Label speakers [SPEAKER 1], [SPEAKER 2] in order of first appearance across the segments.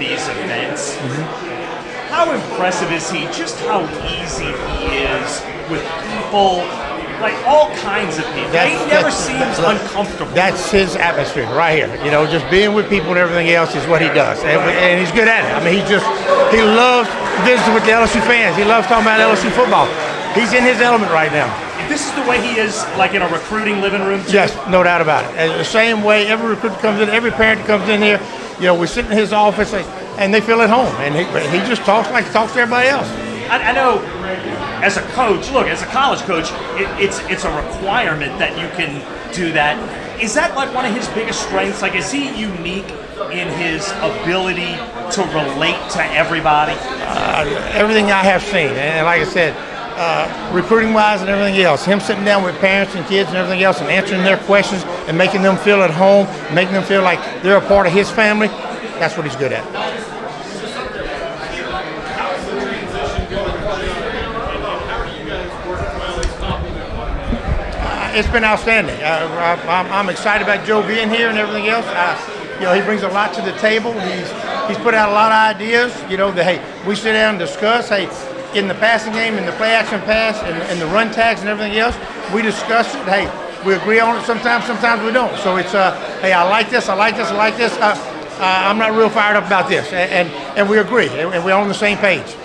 [SPEAKER 1] these events. How impressive is he? Just how easy he is with people, like all kinds of people. He never seems uncomfortable.
[SPEAKER 2] That's his atmosphere right here. You know, just being with people and everything else is what he does, and he's good at it. I mean, he loves visiting with the LSU fans. He loves talking about LSU football. He's in his element right now.
[SPEAKER 1] This is the way he is, like in a recruiting living room too?
[SPEAKER 2] Yes, no doubt about it. And the same way every recruit comes in, every parent that comes in here, you know, we sit in his office and they feel at home, and he just talks like he talks to everybody else.
[SPEAKER 1] I know, as a coach, look, as a college coach, it's a requirement that you can do that. Is that like one of his biggest strengths? Like, is he unique in his ability to relate to everybody?
[SPEAKER 2] Everything I have seen, and like I said, recruiting-wise and everything else, him sitting down with parents and kids and everything else and answering their questions and making them feel at home, making them feel like they're a part of his family, that's what he's good at. It's been outstanding. I'm excited about Joe being here and everything else. You know, he brings a lot to the table. He's put out a lot of ideas. You know, that hey, we sit down and discuss. Hey, in the passing game, in the play action pass, and the run tags and everything else, we discuss it. Hey, we agree on it sometimes we don't. So it's hey, I like this, I like this, I like this. I'm not real fired up about this, and we agree, and we're on the same page.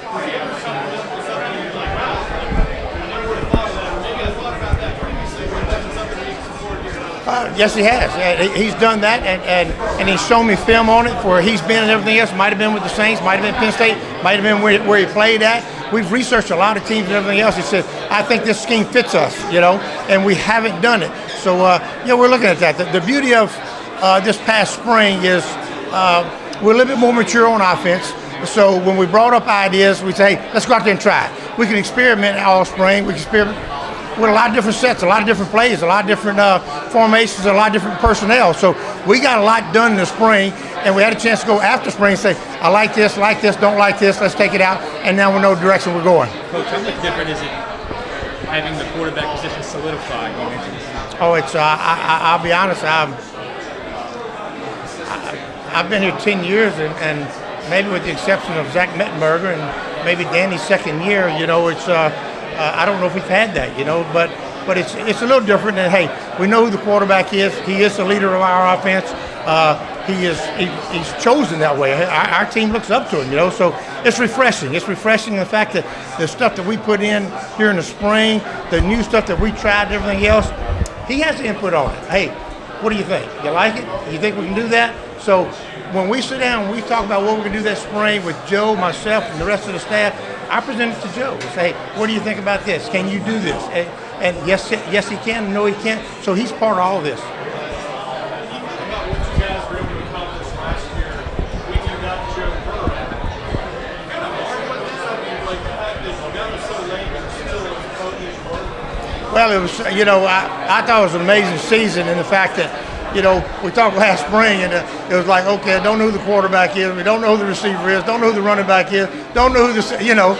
[SPEAKER 2] Yes, he has. He's done that, and he's shown me film on it where he's been and everything else. Might have been with the Saints, might have been Penn State, might have been where he played at. We've researched a lot of teams and everything else. He said, I think this scheme fits us, you know, and we haven't done it. So, yeah, we're looking at that. The beauty of this past spring is we're a little bit more mature on offense. So when we brought up ideas, we say, hey, let's go out there and try it. We can experiment all spring. We can experiment with a lot of different sets, a lot of different plays, a lot of different formations, a lot of different personnel. So we got a lot done in the spring, and we had a chance to go after spring and say, I like this, don't like this, let's take it out, and now we know the direction we're going.
[SPEAKER 3] Coach, how much different is it having the quarterback position solidified?
[SPEAKER 2] Oh, it's, I'll be honest, I've been here 10 years, and maybe with the exception of Zach Mettenberger and maybe Danny's second year, you know, it's, I don't know if we've had that, you know, but it's a little different. And hey, we know who the quarterback is. He is the leader of our offense. He's chosen that way. Our team looks up to him, you know. So it's refreshing. It's refreshing the fact that the stuff that we put in here in the spring, the new stuff that we tried, and everything else, he has input on it. Hey, what do you think? You like it? You think we can do that? So when we sit down and we talk about what we're going to do that spring with Joe, myself, and the rest of the staff, I present it to Joe and say, hey, what do you think about this? Can you do this? And yes, he can. No, he can't. So he's part of all of this. Well, it was, you know, I thought it was an amazing season in the fact that, you know, we talked last spring, and it was like, okay, I don't know who the quarterback is, we don't know who the receiver is, don't know who the running back is, don't know who the, you know,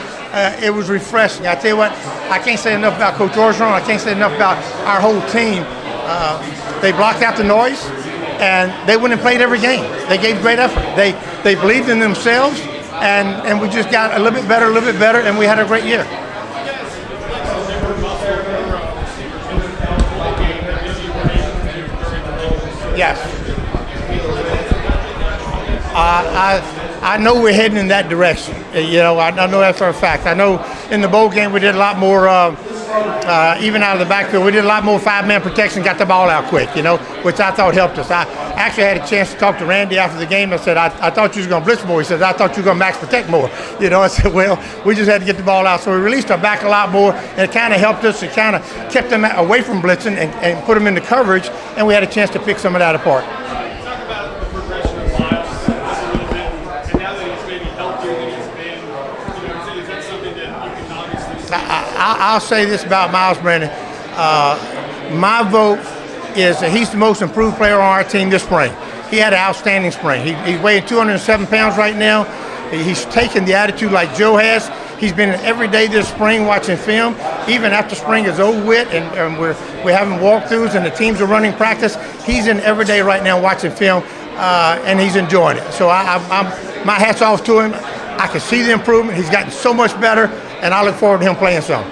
[SPEAKER 2] it was refreshing. I tell you what, I can't say enough about Coach Orgeron. I can't say enough about our whole team. They blocked out the noise, and they went and played every game. They gave great effort. They believed in themselves, and we just got a little bit better, and we had a great year. Yes. I know we're heading in that direction. You know, I know that for a fact. I know in the bowl game we did a lot more, even out of the backfield, we did a lot more five-man protection, got the ball out quick, you know, which I thought helped us. I actually had a chance to talk to Randy after the game. I said, I thought you was going to blitz more. He said, I thought you were going to max protect more. You know, I said, well, we just had to get the ball out. So we released our back a lot more, and it kind of helped us. It kind of kept them away from blitzing and put them into coverage, and we had a chance to pick some of that apart. I'll say this about Miles Brandon. My vote is that he's the most improved player on our team this spring. He had an outstanding spring. He's weighing 207 pounds right now. He's taken the attitude like Joe has. He's been every day this spring watching film, even after spring is over with, and we're having walkthroughs and the teams are running practice. He's in every day right now watching film, and he's enjoying it. So I'm my hat's off to him. I can see the improvement. He's gotten so much better, and I look forward to him playing some.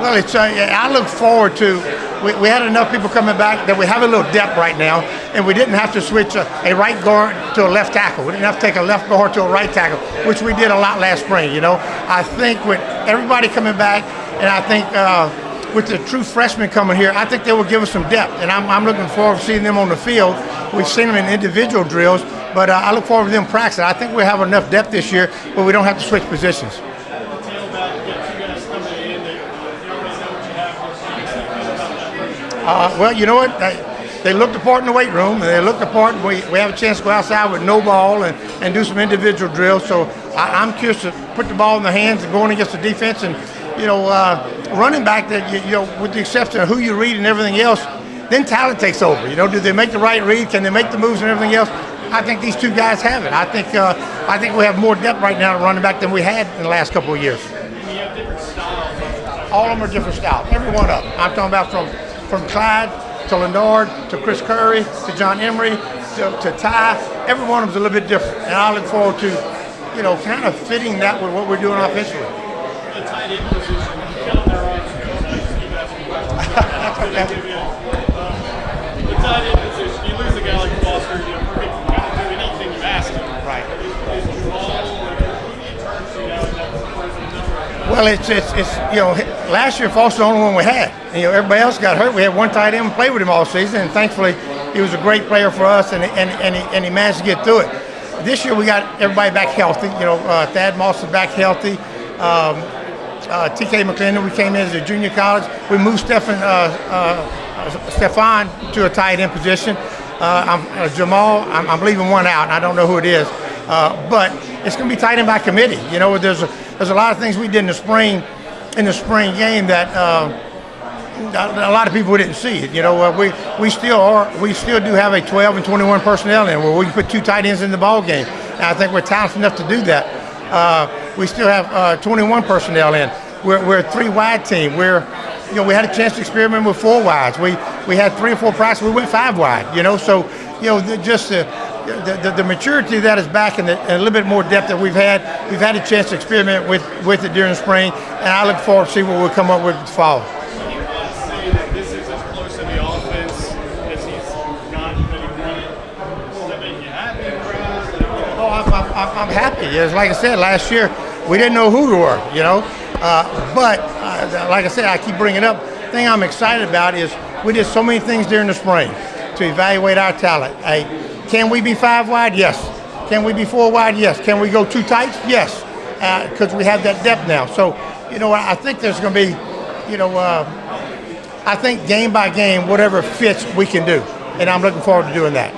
[SPEAKER 2] Well, I look forward to. We had enough people coming back that we have a little depth right now, and we didn't have to switch a right guard to a left tackle. We didn't have to take a left guard to a right tackle, which we did a lot last spring. I think with everybody coming back, and I think with the true freshmen coming here, I think they will give us some depth, and I'm looking forward to seeing them on the field. We've seen them in individual drills, but I look forward to them practicing. I think we have enough depth this year where we don't have to switch positions. Well, you know what? They looked the part in the weight room, and they looked the part. We have a chance to go outside with no ball and do some individual drills. So I'm curious to put the ball in the hands and going against the defense. And, running back, that with the exception of who you read and everything else, then talent takes over. Do they make the right read? Can they make the moves and everything else? I think these two guys have it. I think we have more depth right now at running back than we had in the last couple of years. All of them are different styles. Every one of them. I'm talking about from Clyde to Lennard to Chris Curry to John Emery to Ty. Every one of them is a little bit different, and I look forward to, kind of fitting that with what we're doing offensively.
[SPEAKER 4] The tight end position, killed their odds.
[SPEAKER 2] That's okay.
[SPEAKER 4] The tight end position, you lose a guy like Foster, you can kind of do anything you ask him.
[SPEAKER 2] Right.
[SPEAKER 4] Is Jamal
[SPEAKER 2] Well, it's last year Foster's the only one we had. Everybody else got hurt. We had one tight end and played with him all season, and thankfully he was a great player for us, and he managed to get through it. This year we got everybody back healthy. Thad Moss is back healthy. TK McClendon, we came in as a junior college. We moved Stefan to a tight end position. Jamal, I'm leaving one out, and I don't know who it is. But it's going to be tight end by committee. There's a lot of things we did in the spring game that a lot of people didn't see. We still do have a 12 and 21 personnel in where we can put two tight ends in the ball game, and I think we're talented enough to do that. We still have 21 personnel in. We're a 3-wide team. We had a chance to experiment with 4 wides. We had 3 or 4 practices. We went 5 wide. Just the maturity that is back and a little bit more depth that we've had a chance to experiment with it during the spring, and I look forward to see what we'll come up with this fall.
[SPEAKER 4] Can you guys say that this is as close to the offense as he's gotten that he wanted? Does that make you happy?
[SPEAKER 2] I'm happy. It's like I said, last year we didn't know who we were, but like I said, I keep bringing it up. The thing I'm excited about is we did so many things during the spring to evaluate our talent. Can we be 5 wide? Yes. Can we be 4 wide? Yes. Can we go 2 tights? Yes. Because we have that depth now. So, I think there's going to be, I think game by game, whatever fits, we can do. And I'm looking forward to doing that.